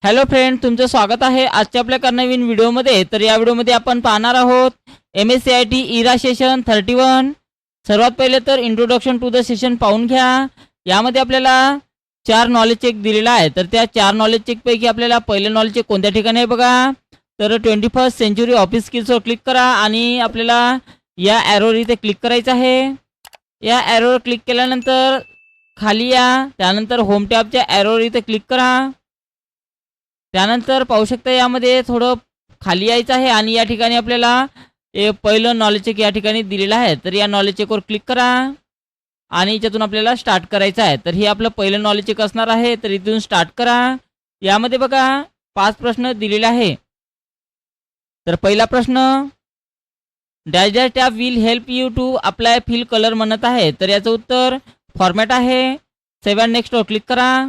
Hello friend, तुमचं स्वागत आहे आजच्या आपल्या नवीन व्हिडिओमध्ये। तर या व्हिडिओमध्ये आपण पाहणार आहोत MSCIT इरा सेशन 31। सर्वात पहिले तर इंट्रोडक्शन टू द सेशन पाहून घ्या। यामध्ये आपल्याला 4 नॉलेज चेक दिलेला आहे। तर त्या 4 नॉलेज चेक पैकी आपल्याला पहिले नॉलेज चेक कोणत्या ठिकाणी आहे बघा, तर 21st सेंचुरी ऑफिस स्किल्सवर क्लिक करा आणि आपल्याला या ॲरोवर इथे क्लिक करायचं आहे। या ॲरोवर क्लिक केल्यानंतर खाली या, त्यानंतर होम टॅबच्या ॲरोवर इथे क्लिक करा। त्यानंतर पाहू शकता यामध्ये थोडं खाली यायचं आहे आणि या ठिकाणी आपल्याला पहिलं नॉलेज चेक या ठिकाणी दिलेलं आहे। तर या नॉलेज चेकवर क्लिक करा आणि याच्यातून आपल्याला स्टार्ट करायचं आहे। तर हे आपलं पहिलं नॉलेज चेक असणार आहे। तर इथून स्टार्ट करा। यामध्ये बघा 5 प्रश्न दिलेले आहे। तर पहिला प्रश्न, dash dash tab will help you to apply fill colour म्हणत आहे। तर याचं उत्तर फॉर्मॅट आहे। सेव्ह अँड नेक्स्टवर क्लिक करा।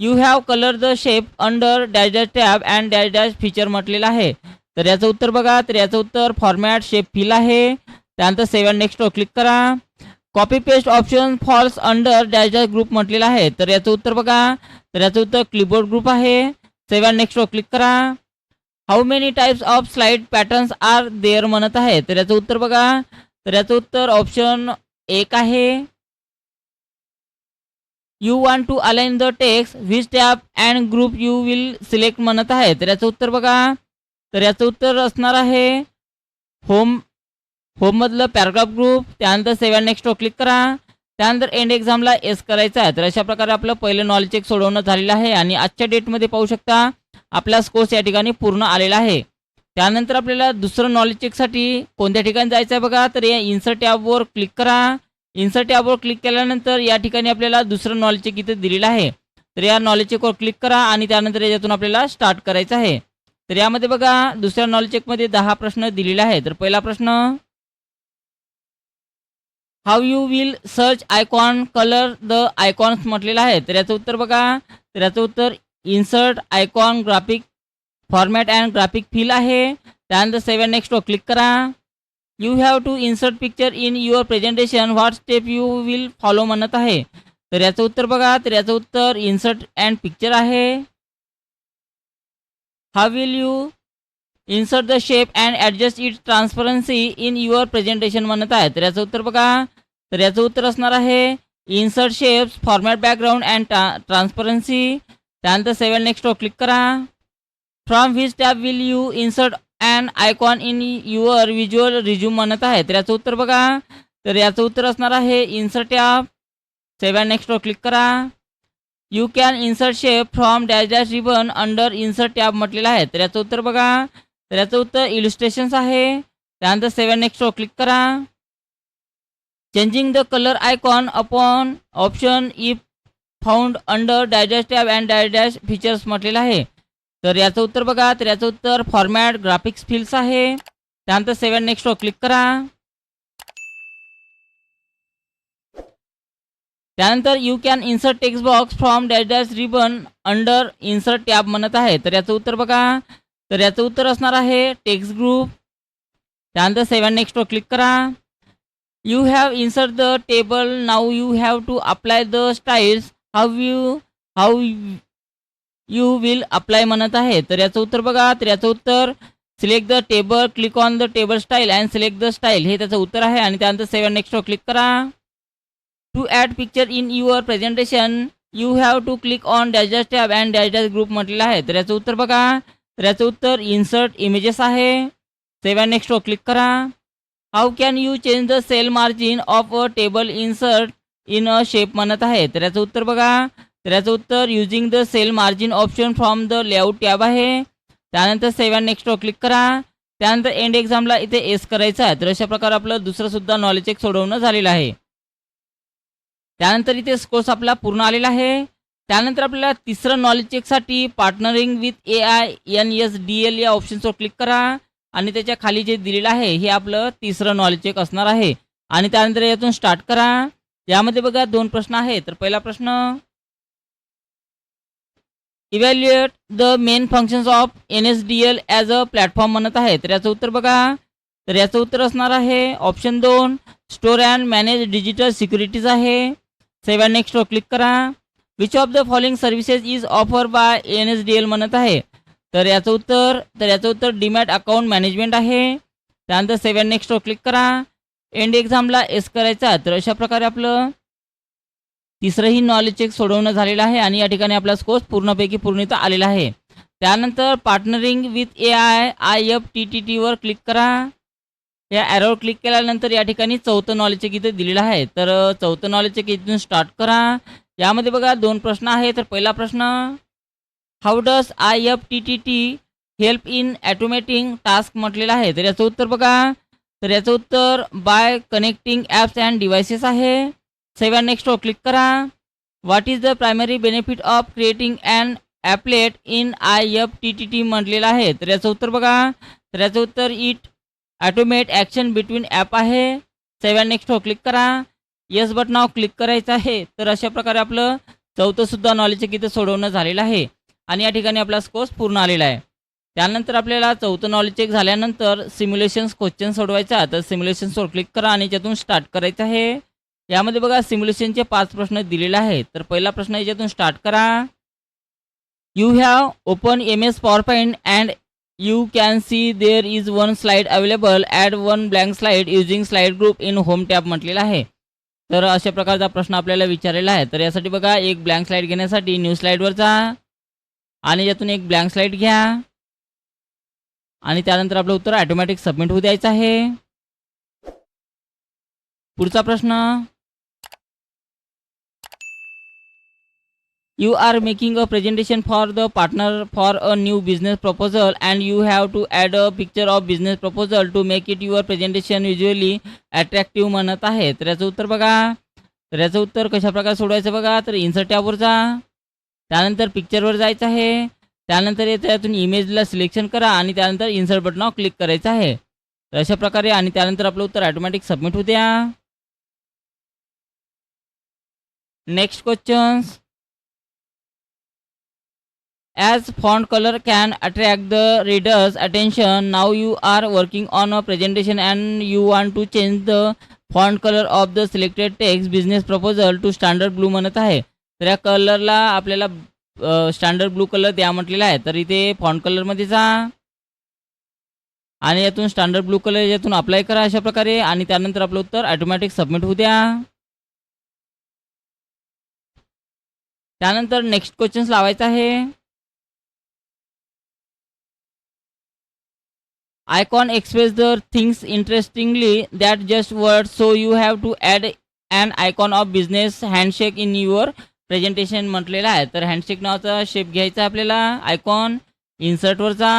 You have colour the shape under dash dash tab and dash dash feature म्हटलेलं आहे। तर याचं उत्तर बघा, तर याचं उत्तर फॉर्मॅट शेप फिल आहे। त्यानंतर सेव्ह अँड नेक्स्टवर क्लिक करा। Copy paste option falls under dash dash group म्हटलेलं आहे। तर याचं उत्तर बघा, तर याचं उत्तर क्लिपबोर्ड ग्रुप आहे। सेव्ह अँड नेक्स्टवर क्लिक करा। How many types of slide patterns are there म्हणत आहे। तर याचं उत्तर बघा, तर याचं उत्तर ऑप्शन 1 आहे। You want to align the text which tab and group you will select म्हणत आहे। तर याचं उत्तर बघा, तर याचं उत्तर असणार आहे होममधलं पॅराग्राफ ग्रुप। त्यानंतर सेव्ह अँड नेक्स्टवर क्लिक करा। त्यानंतर एंड एक्झामला एस करायचं आहे। तर अशा प्रकारे आपलं पहिलं नॉलेज चेक सोडवणं झालेलं आहे आणि आजच्या डेटमध्ये पाहू शकता आपला स्कोर्स या ठिकाणी पूर्ण आलेला आहे। त्यानंतर आपल्याला दुसरं नॉलेज चेकसाठी कोणत्या ठिकाणी जायचं आहे बघा, तर या इन्सर्ट टॅबवर क्लिक करा। इन्सर्ट टॅबवर क्लिक केल्यानंतर या ठिकाणी आपल्याला दुसरं नॉलेज चेक इथे दिलेलं आहे। तर या नॉलेज चेकवर क्लिक करा आणि त्यानंतर याच्यातून आपल्याला स्टार्ट करायचं आहे। तर यामध्ये बघा दुसऱ्या नॉलेज चेकमध्ये 10 प्रश्न दिलेले आहे। तर पहिला प्रश्न, how you will search icon colour the icons म्हटलेलं आहे। तर याचं उत्तर बघा, तर याचं उत्तर insert icon graphic format and graphic fill आहे। त्यानंतर सेव्ह अँड नेक्स्टवर क्लिक करा। You have to insert picture in your presentation, what step you will follow म्हणत आहे। तर याचं उत्तर बघा, तर याचं उत्तर इन्सर्ट अँड पिक्चर आहे। How will you insert the shape and adjust it transparency in your presentation म्हणत आहे। तर याचं उत्तर बघा, तर याचं उत्तर असणार आहे insert shapes format background and transparency. त्यानंतर सेव्ह अँड नेक्स्टवर क्लिक करा। From which tab will you insert and icon in your visual resume म्हणत आहे। तर याचं उत्तर बघा, तर याचं उत्तर असणार आहे इन्सर्ट टॅब। सेव्ह अँड नेक्स्टवर क्लिक करा। You can insert shape from dash dash ribbon under insert tab म्हटलेलं आहे। तर याचं उत्तर बघा, तर याचं उत्तर इलिस्ट्रेशन्स आहे। त्यानंतर सेव्ह अँड नेक्स्टवर क्लिक करा। Changing the colour icon upon option if found under dash dash tab and dash dash features म्हटलेलं आहे। तर याचं उत्तर बघा, तर याचं उत्तर फॉर्मॅट ग्राफिक्स फिल्स आहे। त्यानंतर सेव्ह अँड नेक्स्टवर क्लिक करा। त्यानंतर you can insert text box from dash dash ribbon under insert tab म्हणत आहे। तर याचं उत्तर बघा, तर याचं उत्तर असणार आहे टेक्स्ट ग्रुप। त्यानंतर सेव्ह अँड नेक्स्टवर क्लिक करा। You have insert the table, now you have to apply the styles, how you will apply म्हणत आहे। तर याचं उत्तर बघा, तर याचं उत्तर select the table, click on the table style and select the style हे त्याचं उत्तर आहे। आणि त्यानंतर सेव्ह अँड नेक्स्टवर क्लिक करा। To add picture in your presentation you have to click on dash dash tab and dash dash group म्हटलेलं आहे। तर याचं उत्तर बघा, तर याचं उत्तर इन्सर्ट इमेजेस आहे। सेव्ह अँड नेक्स्टवर क्लिक करा। How can you change the cell margin of a table insert in a shape म्हणत आहे। तर याचं उत्तर बघा, तर याचं उत्तर using the cell margin option from the layout tab आहे। त्यानंतर सेव्ह अँड नेक्स्टवर क्लिक करा। त्यानंतर एंड एक्झामला इथे एस करायचं आहे। तर अशा प्रकारे आपलं दुसरं सुद्धा नॉलेज चेक सोडवणं झालेलं आहे। त्यानंतर इथे स्कोर्स आपला पूर्ण आलेला आहे। त्यानंतर आपल्याला तिसरं नॉलेज चेकसाठी पार्टनरिंग विथ AINSDL या ऑप्शन्सवर क्लिक करा आणि त्याच्या खाली जे दिलेलं आहे हे आपलं तिसरं नॉलेज चेक असणार आहे। आणि त्यानंतर यातून स्टार्ट करा। यामध्ये बघा 2 प्रश्न आहेत। तर पहिला प्रश्न, evaluate the main functions of NSDL as a platform म्हणत आहे। तर याचं उत्तर बघा, तर याचं उत्तर असणार आहे option 2 store and manage digital securities आहे। सेव्ह अँड नेक्स्टवर क्लिक करा। Which of the following services is offer by NSDL म्हणत आहे. तर याचं उत्तर डीमॅट अकाउंट मॅनेजमेंट आहे. त्यानंतर 7 नेक्स्ट क्लिक करा. एंड एक्झामला एस करायचा. तर अशा प्रकारे आपलं तिसरंही नॉलेज चेक सोडवणं झालेलं आहे आणि या ठिकाणी आपला स्कोर पूर्णपैकी पूर्णतः आलेला आहे. त्यानंतर पार्टनरिंग विथ AI IFTTT वर क्लिक करा. या ॲरोवर क्लिक केल्यानंतर या ठिकाणी चौथं नॉलेज चेक इथे दिलेलं आहे. तर चौथं नॉलेज चेक इथून स्टार्ट करा. यामध्ये बघा 2 प्रश्न आहे. तर पहिला प्रश्न, how does IFTTT help in automating task म्हटलेलं आहे. तर याचं उत्तर बघा. तर याचं उत्तर by connecting apps and devices आहे. 7 नेक्स्टवर क्लिक करा. What is the primary benefit of creating and applet in IFTTT म्हटलेलं आहे. तर याचं उत्तर बघा. तर याचं उत्तर इट ॲटोमेट ॲक्शन बिटवीन ॲप आहे. 7 नेक्स्टवर क्लिक करा. येस बटनावर क्लिक करायचं आहे. तर अशा प्रकारे आपलं चौथंसुद्धा नॉलेज चेक इथं सोडवणं झालेलं आहे आणि या ठिकाणी आपला स्कोर पूर्ण आलेला आहे. त्यानंतर आपल्याला चौथं नॉलेज चेक झाल्यानंतर सिम्युलेशन्स क्वेश्चन सोडवायचा. तर सिम्युलेशन्सवर क्लिक करा आणि याच्यातून स्टार्ट करायचं आहे. यामध्ये बघा सिम्युलेशनचे 5 प्रश्न दिलेले आहेत. तर पहिला प्रश्न याच्यातून स्टार्ट करा. You have open MS PowerPoint and you can see there is one slide available. Add one blank slide using slide group in home tab म्हटलेलं आहे. तर अशा प्रकारचा प्रश्न आपल्याला विचारलेला आहे. तर यासाठी बघा एक ब्लँक स्लाईड घेण्यासाठी न्यू स्लाईडवर जा आणि यातून एक ब्लँक स्लाईड घ्या आणि त्यानंतर आपलं उत्तर ऑटोमॅटिक सबमिट होऊ द्यायचं आहे. पुढचा प्रश्न, you are making a presentation for the partner for a new business proposal and you have to add a picture of business proposal to make it your presentation visually attractive म्हणत आहे. तर याचं उत्तर बघा. तर याचं उत्तर कशा प्रकारे सोडवायचं बघा. तर इन्सर्ट टॅबवर जा. त्यानंतर पिक्चरवर जायचं आहे. त्यानंतर याच्यातून इमेजला सिलेक्शन करा आणि त्यानंतर इन्सर्ट बटनावर क्लिक करायचं आहे. तर अशा प्रकारे आणि त्यानंतर आपलं उत्तर ऑटोमॅटिक सबमिट होऊ द्या. Next questions, as font color can attract the reader's attention, now you are working on a presentation and you want to change the font color of the selected text business proposal to standard blue म्हणत आहे. तर या कलरला आपल्याला standard blue colour द्या म्हटलेला आहे. तर इथे font कलरमध्ये जा आणि यातून स्टँडर्ड ब्लू कलर यातून अप्लाय करा अशा प्रकारे आणि त्यानंतर आपलं उत्तर ऑटोमॅटिक सबमिट होऊ द्या. त्यानंतर नेक्स्ट क्वेश्चन्स लावायचा आहे. Icon express the things interestingly that just words, so you have to add an icon of business handshake in your presentation म्हटलेला आहे. तर हँडशेक नावाचा शेप घ्यायचा आपल्याला. आयकॉन इन्सर्टवर जा,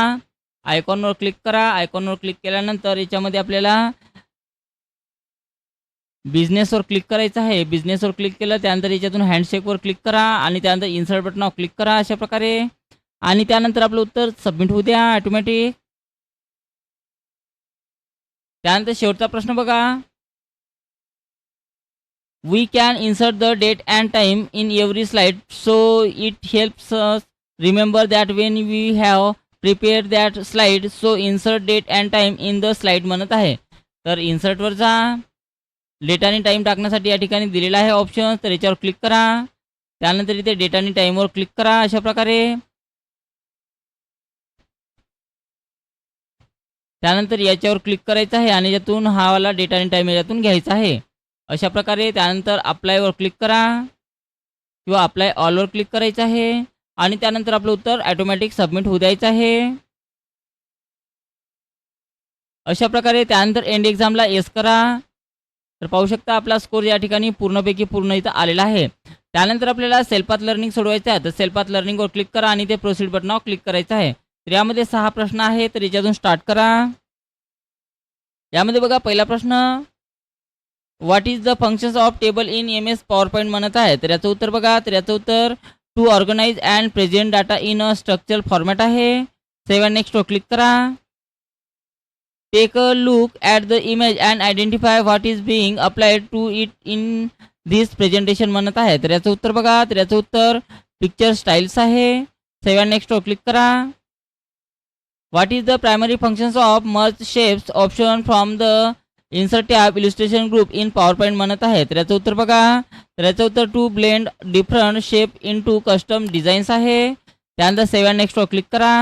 आयकॉनवर क्लिक करा. आयकॉनवर क्लिक केल्यानंतर याच्यामध्ये आपल्याला बिझनेसवर क्लिक करायचं आहे. बिझनेसवर क्लिक केलं त्यानंतर याच्यातून हँडशेकवर क्लिक करा आणि त्यानंतर इन्सर्ट बटनावर क्लिक करा अशा प्रकारे आणि त्यानंतर आपलं उत्तर सबमिट होऊ द्या ऑटोमॅटिक. त्यानंतर शेवटचा प्रश्न बघा. We can insert the date and time in every slide so it helps us remember that when we have prepare that slide, so insert date and time in the slide म्हणत आहे. तर इन्सर्टवर जा. Date आणि time टाकण्यासाठी या ठिकाणी दिलेला आहे ऑप्शन. तर याच्यावर क्लिक करा. त्यानंतर इथे डेट आणि टाईमवर क्लिक करा अशा प्रकारे. त्यानंतर याच्यावर क्लिक करायचं आहे आणि यातून हा वाला डेटा आणि टाईम याच्यातून घ्यायचा आहे अशा प्रकारे. त्यानंतर अप्लायवर क्लिक करा किंवा अप्लाय ऑलवर क्लिक करायचं आहे आणि त्यानंतर आपलं उत्तर ऑटोमॅटिक सबमिट होऊ द्यायचं आहे अशा प्रकारे. त्यानंतर एंड एक्झामला येस करा. तर पाहू शकता आपला स्कोर या ठिकाणी पूर्णपैकी पूर्ण इथं आलेला आहे. त्यानंतर आपल्याला सेल्फ लर्निंग सोडवायचं आहे. तर सेल्फ लर्निंगवर क्लिक करा आणि ते प्रोसीड बटनावर क्लिक करायचं आहे. तर यामध्ये 6 प्रश्न आहे. तर याच्यातून स्टार्ट करा. यामध्ये बघा पहिला प्रश्न, what is the functions of table in MS PowerPoint म्हणत आहे. तर याचं उत्तर बघा. तर याचं उत्तर to organise and present data in a structural format आहे. 7 नेक्स्टवर क्लिक करा. Take a look at the image and identify what is being applied to it in this presentation म्हणत आहे. तर याचं उत्तर बघा. तर याचं उत्तर पिक्चर स्टाईल्स आहे. 7 नेक्स्टवर क्लिक करा. What is the primary functions of merge shapes option from the insert tab illustration group in PowerPoint म्हणत आहे. तर याचं उत्तर बघा. तर याचं उत्तर to blend different shape into custom designs आहे. त्यानंतर सेव्ह अँड नेक्स्टवर क्लिक करा.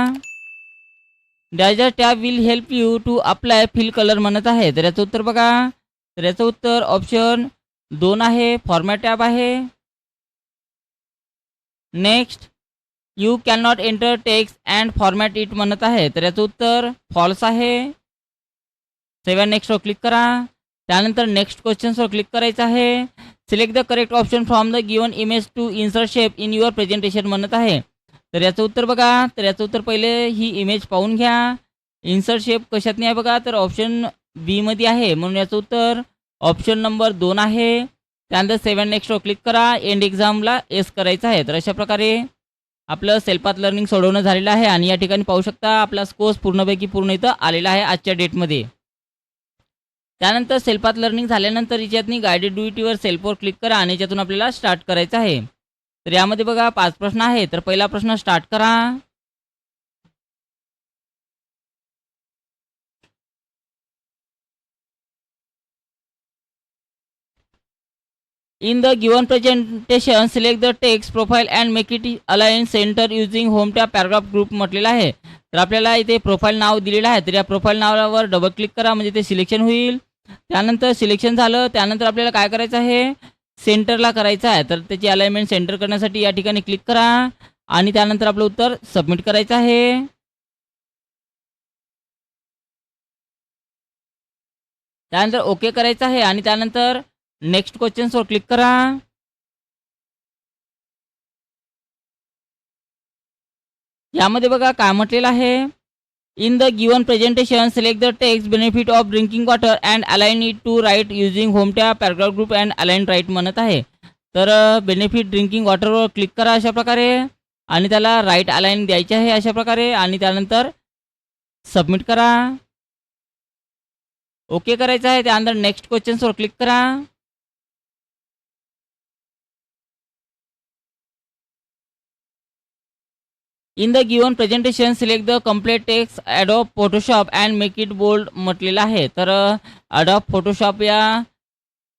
डॅजर tab will help you to apply fill colour म्हणत आहे. तर याचं उत्तर बघा. तर याचं उत्तर ऑप्शन 2 आहे, फॉर्मॅट टॅब आहे. Next, you can not enter text and format it म्हणत आहे. तर याचं उत्तर फॉल्स आहे. सेव्ह अँड नेक्स्टवर क्लिक करा. त्यानंतर नेक्स्ट क्वेश्चन्सवर क्लिक करायचं आहे. Select the correct option from the given image to insert shape in your presentation म्हणत आहे. तर याचं उत्तर बघा. तर याचं उत्तर पहिले ही इमेज पाहून घ्या. इन्सर्ट शेप कशात नाही आहे बघा. तर ऑप्शन बी मध्ये आहे, म्हणून याचं उत्तर ऑप्शन नंबर 2 आहे. त्यानंतर सेव्ह अँड नेक्स्टवर क्लिक करा. एंड एक्झामला एस करायचं आहे. तर अशा प्रकारे आपलं सेल्फ पाथ लर्निंग सोडवणं झालेलं आहे आणि या ठिकाणी पाहू शकता आपला कोर्स पूर्णपैकी पूर्ण इथं आलेला आहे आजच्या डेटमध्ये. त्यानंतर सेल्फ पाथ लर्निंग झाल्यानंतर याच्यातनी गायडेड ड्युटीवर सेल्फवर क्लिक करा आणि याच्यातून आपल्याला स्टार्ट करायचं आहे. तर यामध्ये बघा 5 प्रश्न आहे. तर पहिला प्रश्न स्टार्ट करा. In the given presentation, select the text profile and make it align center using home tab paragraph group म्हटलेलं आहे. तर आपल्याला इथे प्रोफाईल नाव दिलेलं आहे. तर या प्रोफाईल नावावर डबल क्लिक करा म्हणजे ते सिलेक्शन होईल. त्यानंतर सिलेक्शन झालं. त्यानंतर आपल्याला काय करायचं आहे, सेंटरला करायचं आहे. तर त्याची अलाइनमेंट सेंटर करण्यासाठी या ठिकाणी क्लिक करा आणि त्यानंतर आपलं उत्तर सबमिट करायचं आहे. त्यानंतर ओके करायचं आहे आणि त्यानंतर नेक्स्ट क्वेश्चन्सवर क्लिक करा. यामध्ये बघा काय म्हटलेलं आहे. In the given presentation select the text benefit of drinking water and align it to right using home tab paragraph group and align right म्हणत आहे. तर बेनिफिट ड्रिंकिंग वॉटरवर क्लिक करा अशा प्रकारे आणि त्याला राईट अलाइन द्यायचे आहे अशा प्रकारे आणि त्यानंतर सबमिट करा. ओके करायचं आहे. त्यानंतर नेक्स्ट क्वेश्चन्सवर क्लिक करा. In the given presentation select the complete text Adobe Photoshop and make it bold म्हटलेलं आहे. तर ॲडॉब फोटोशॉप या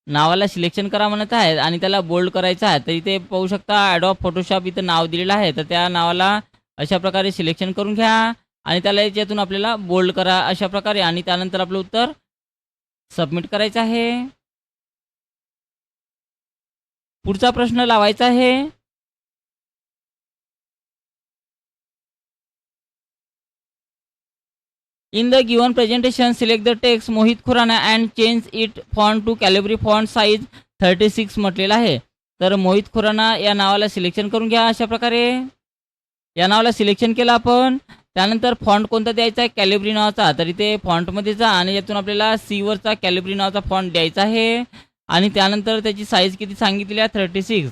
नावाला सिलेक्शन करा म्हणत आहे आणि त्याला बोल्ड करायचं आहे. तर इथे पाहू शकता ॲडॉब फोटोशॉप इथं नाव दिलेलं आहे. तर त्या नावाला अशा प्रकारे सिलेक्शन करून घ्या आणि त्याला याच्यातून आपल्याला बोल्ड करा अशा प्रकारे आणि त्यानंतर आपलं उत्तर सबमिट करायचं आहे. पुढचा प्रश्न लावायचा आहे. In the given presentation, select the text Mohit Khurana and change it font to Calibri font size 36 म्हटलेलं आहे. तर मोहित खुराना या नावाला सिलेक्शन करून घ्या अशा प्रकारे. या नावाला सिलेक्शन केलं आपण. त्यानंतर फॉन्ट कोणता द्यायचा आहे, कॅलिब्री नावाचा. तर इथे फॉन्टमध्ये जा आणि यातून आपल्याला सी वरचा कॅलिब्री नावाचा फॉन्ट द्यायचा आहे आणि त्यानंतर त्याची साईज किती सांगितली आहे 36.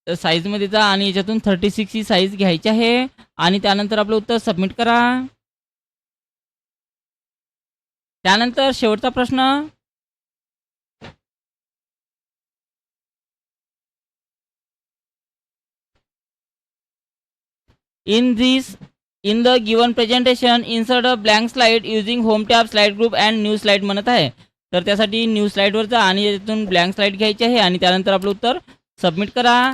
तर साईजमध्ये जा आणि याच्यातून 36 ही साईज घ्यायची आहे आणि त्यानंतर आपलं उत्तर सबमिट करा. त्यानंतर शेवटचा प्रश्न. In the given presentation insert a blank slide using home tab slide group and new slide म्हणत आहे. तर त्यासाठी न्यू स्लाइडवर जा आणि यातून ब्लँक स्लाइड घ्यायची आहे आणि त्यानंतर आपलं उत्तर सबमिट करा.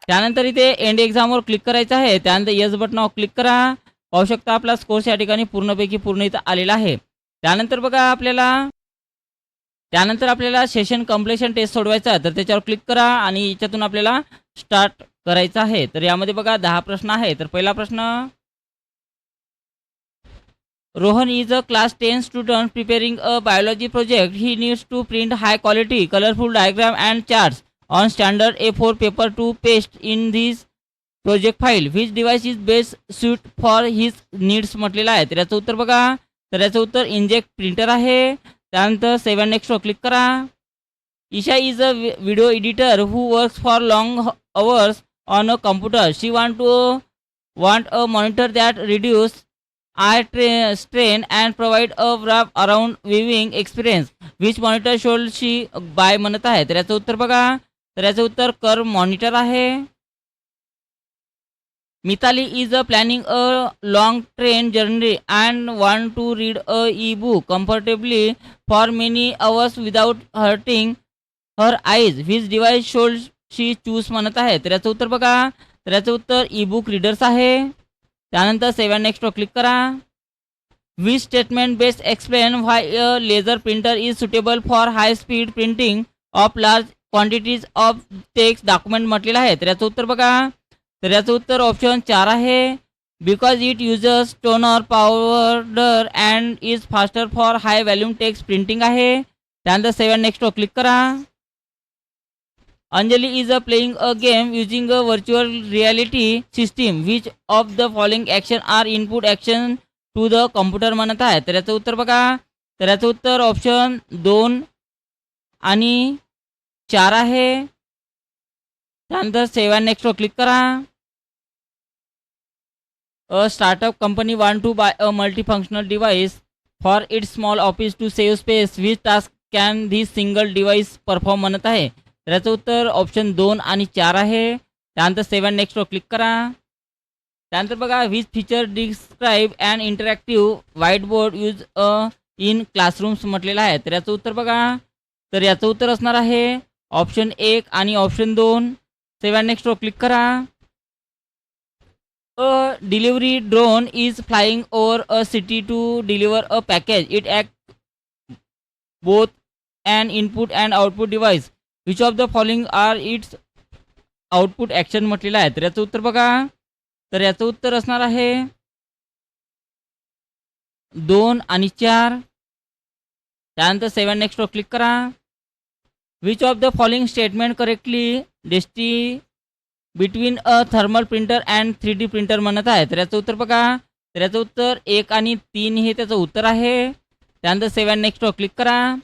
त्यानंतर इथे एंड एक्झामवर क्लिक करायचं आहे. त्यानंतर येस बटनावर क्लिक करा. पाहू शकता आपला स्कोर्स या ठिकाणी पूर्णपैकी पूर्ण इथं आलेला आहे. त्यानंतर बघा आपल्याला सेशन कम्प्लिशन टेस्ट सोडवायचा आहे. तर त्याच्यावर क्लिक करा आणि याच्यातून आपल्याला स्टार्ट करायचं आहे. तर यामध्ये बघा 10 प्रश्न आहे. तर पहिला प्रश्न. Rohan is a class 10 student preparing a biology project. He needs to print high quality colourful diagram and charts on standard A4 paper to paste in this project file. Which device is best suit for his needs म्हटलेलं आहे. तर याचं उत्तर बघा. तर याचं उत्तर inject printer आहे. त्यानंतर सेव्ह अँड नेक्स्टवर क्लिक करा. Isha is a video editor who works for long hours on a computer. She want a monitor that reduce eye strain and provide a wrap around viewing experience. Which monitor should she buy म्हणत आहे. तर याचं उत्तर बघा. तर याचं उत्तर curve monitor आहे. Mitali is planning a long train journey and want to read a e book comfortably for many hours without hurting her eyes which device should she choose म्हणत आहे. तर याचं उत्तर बघा. तर याचं उत्तर ई बुक रीडर्स आहे. त्यानंतर सेव्ह अँड नेक्स्टवर क्लिक करा. Which statement best explain why a laser printer is suitable for high speed printing of large quantities of text document म्हटलेलं आहे. तर याचं उत्तर बघा. तर याचं उत्तर ऑप्शन 4 आहे. Because it users toner powder and is faster for high volume text printing आहे. त्यानंतर सेव्ह अँड नेक्स्टवर क्लिक करा. Anjali is playing a game using a virtual reality system which of the following action are input action to the computer म्हणत आहे. तर याचं उत्तर बघा. तर याचं उत्तर ऑप्शन 2 आणि 4 आहे. त्यानंतर सेव्ह अँड नेक्स्टवर क्लिक करा. A startup company want to buy a multifunctional device for its small office to save space which task can this single device perform म्हणत आहे. तर याचं उत्तर ऑप्शन 2 आणि 4 आहे. त्यानंतर सेव्ह अँड नेक्स्टवर क्लिक करा. त्यानंतर बघा which feature describe and interactive white board use in classrooms म्हटलेलं आहे. तर याचं उत्तर बघा. तर याचं उत्तर असणार आहे ऑप्शन 1 आणि ऑप्शन 2. सेव्ह अँड नेक्स्टवर क्लिक करा. A delivery drone is flying over a city to deliver a package. It act both and input and output device which of the following are its output action म्हटलेलं आहे. तर याचं उत्तर बघा. तर याचं उत्तर असणार आहे 2 आणि 4. त्यानंतर सेव्ह अँड नेक्स्टवर क्लिक करा. Which of the following statement correctly डेस्टी between a thermal printer and 3D printer म्हणत आहे. तर याचं उत्तर बघा. तर याचं उत्तर 1 आणि 3 हे त्याचं उत्तर आहे. त्यानंतर सेव्ह अँड नेक्स्टवर क्लिक करा.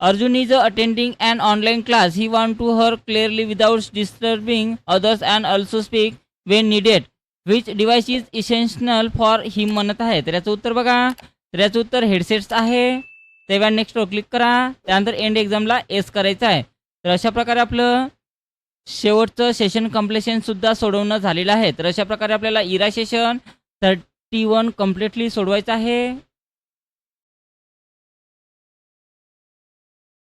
Arjun is attending and online class he want to hear clearly without disturbing others and also speak when needed which device is essential for him म्हणत आहे. तर याचं उत्तर बघा. तर याचं उत्तर हेडसेट्स आहे. सेव्ह अँड नेक्स्टवर क्लिक करा. त्यानंतर एंड एक्झामला एस करायचं आहे. तर अशा प्रकारे आपलं शेवटचं सेशन कंप्लेशनसुद्धा सोडवणं झालेलं आहे. तर अशा प्रकारे आपल्याला इरा सेशन 31 कम्प्लिटली सोडवायचं आहे.